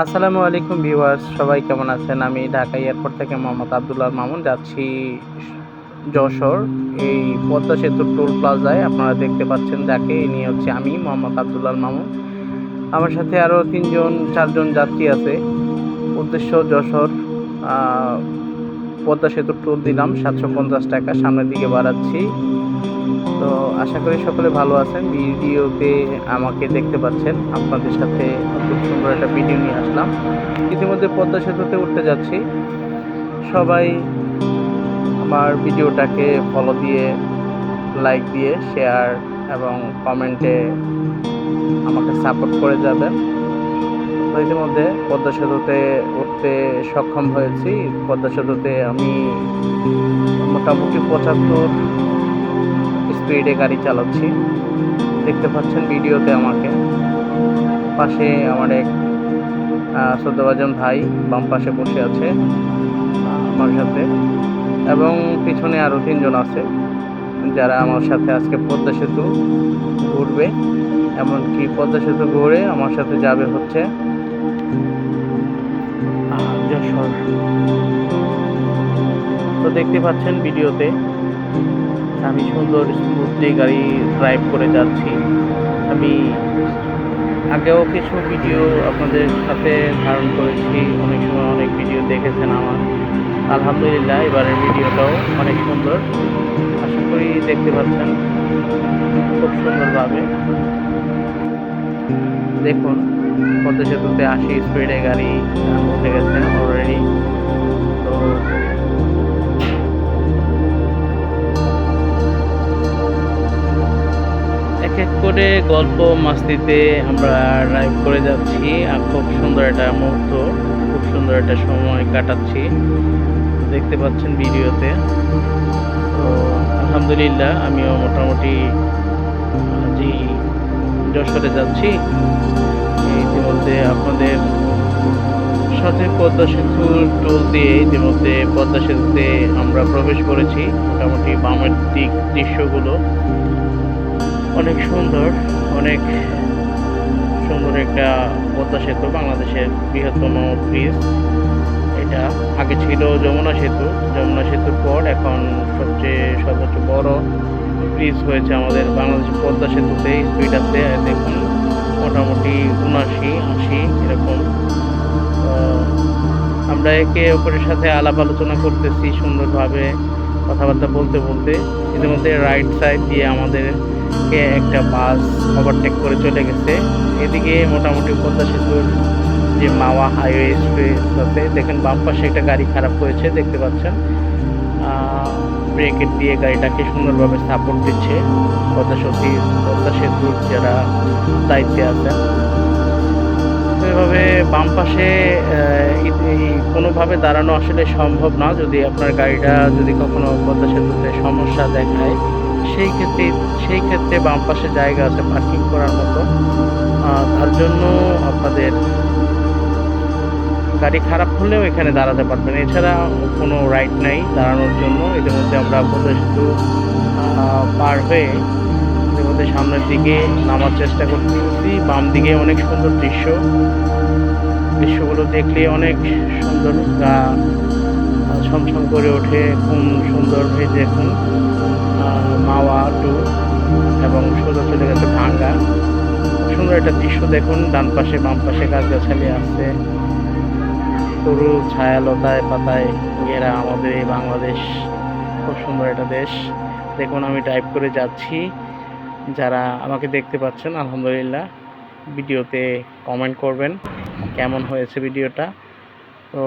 আসসালামু আলাইকুম ভিউয়ার্স, সবাই কেমন আছেন? আমি ঢাকা এয়ারপোর্ট থেকে মোহাম্মদ আবদুল্লাহ মামুন যাচ্ছি যশোর। এই পদ্মা সেতু টোল প্লাজায় আপনারা দেখতে পাচ্ছেন যাকে, ইনি হচ্ছে আমি মোহাম্মদ আবদুল্লাহ মামুন। আমার সাথে আরও 4জন যাত্রী আছে। উদ্দেশ্য যশোর। পদ্মা সেতুর টোল দিলাম 750 টাকা, সামনের দিকে বাড়াচ্ছি। তো আশা করি সকলে ভালো আছেন। ভিডিওতে আমাকে দেখতে পাচ্ছেন, আপনাদের সাথে খুব সুন্দর একটা ভিডিও নিয়ে আসলাম। ইতিমধ্যে পদ্মা সেতুতে উঠতে যাচ্ছি। সবাই আমার ভিডিওটাকে ফলো দিয়ে, লাইক দিয়ে, শেয়ার এবং কমেন্টে আমাকে সাপোর্ট করে যাবেন। তো ইতিমধ্যে পদ্মা সেতুতে উঠতে সক্ষম হয়েছি। পদ্মা সেতুতে আমি মোটামুটি 75 স্পিডে গাড়ি চালাচ্ছি। দেখতে পাচ্ছেন ভিডিওতে আমাকে। পাশে আমার এক শ্রদ্ধাভাজন ভাই বাম পাশে বসে আছে আমার সাথে, এবং পিছনে আরও 3জন আছে যারা আমার সাথে আজকে পদ্মা সেতু ঘুরবে। এমনকি পদ্মা সেতু ঘুরে আমার সাথে যাবে হচ্ছে যশোর। তো দেখতে পাচ্ছেন ভিডিওতে আমি সুন্দর স্মুথলি গাড়ি ড্রাইভ করে যাচ্ছি। আমি আগেও কিছু ভিডিও আপনাদের সাথে ধারণ করেছি, অনেক সময় অনেক ভিডিও দেখেছেন আমার। আলহামদুলিল্লাহ, এবারের ভিডিওটাও অনেক সুন্দর। আশা করি দেখতে পাচ্ছেন খুব সুন্দরভাবে। দেখুন, পদ্মা সেতুতে 80 স্পিডে গাড়ি উঠে গেছে অলরেডি। তো এক এক করে গল্প মাস্তিতে আমরা ড্রাইভ করে যাচ্ছি, আর খুব সুন্দর একটা মুহূর্ত, খুব সুন্দর একটা সময় কাটাচ্ছি, দেখতে পাচ্ছেন ভিডিওতে। তো আলহামদুলিল্লাহ, আমিও মোটামুটি যে যশোরে যাচ্ছি। ইতিমধ্যে আপনাদের সাথে পদ্মা সেতুর টোল দিয়ে ইতিমধ্যে পদ্মা সেতুতে আমরা প্রবেশ করেছি। মোটামুটি বামের দিক দৃশ্যগুলো অনেক সুন্দর, অনেক সুন্দর একটা পদ্মা সেতু, বাংলাদেশের বৃহত্তম ব্রিজ এটা। আগে ছিল যমুনা সেতু, যমুনা সেতুর পর এখন সবচেয়ে সর্বোচ্চ বড় ব্রিজ হয়েছে আমাদের বাংলাদেশের পদ্মা সেতুতে। স্পিড আছে দেখুন মোটামুটি 79-80 এরকম। আমরা একে অপরের সাথে আলাপ আলোচনা করতেছি সুন্দরভাবে, কথাবার্তা বলতে বলতে। ইতিমধ্যে রাইট সাইড দিয়ে আমাদেরকে একটা বাস ওভারটেক করে চলে গেছে। এদিকে মোটামুটি পদ্মা সেতুর যে মাওয়া হাইওয়ে এক্সপ্রেস আছে, দেখেন বাম পাশে একটা গাড়ি খারাপ হয়েছে, দেখতে পাচ্ছেন। ব্রেকেট দিয়ে গাড়িটাকে সুন্দরভাবে সাপোর্ট দিচ্ছে পদ্মা সেতুর যারা দায়িত্বে আছেন। তো এভাবে বাম পাশে কোনোভাবে দাঁড়ানো আসলে সম্ভব না। যদি আপনার গাড়িটা যদি কখনো পদ্মা সেতুতে সমস্যা দেখায়, সেই ক্ষেত্রে বাম পাশে জায়গা আছে পার্কিং করার মতো। তার জন্য আপনাদের গাড়ি খারাপ হলেও এখানে দাঁড়াতে পারবেন, এছাড়া কোনো রাইট নাই দাঁড়ানোর জন্য। ইতিমধ্যে আমরা পদ্মা সেতু পার হয়ে ইতিমধ্যে সামনের দিকে নামার চেষ্টা করতেছি। বাম দিকে অনেক সুন্দর দৃশ্যগুলো দেখলে অনেক সুন্দর, গা ছমছম করে ওঠে। খুব সুন্দর হয়ে দেখুন মাওয়া টু, এবং সোজা চলে গেছে ভাঙ্গা। সুন্দর একটা দৃশ্য দেখুন, ডান পাশে বাম পাশে গাছগাছালি আছে, তরু ছায়ালতায় পাতায় ঘেরা আমাদের এই বাংলাদেশ। খুব সুন্দর একটা দেশ। দেখুন আমি ড্রাইভ করে যাচ্ছি। যারা আমাকে দেখতে পাচ্ছেন আলহামদুলিল্লাহ, ভিডিওতে কমেন্ট করবেন কেমন হয়েছে ভিডিওটা। তো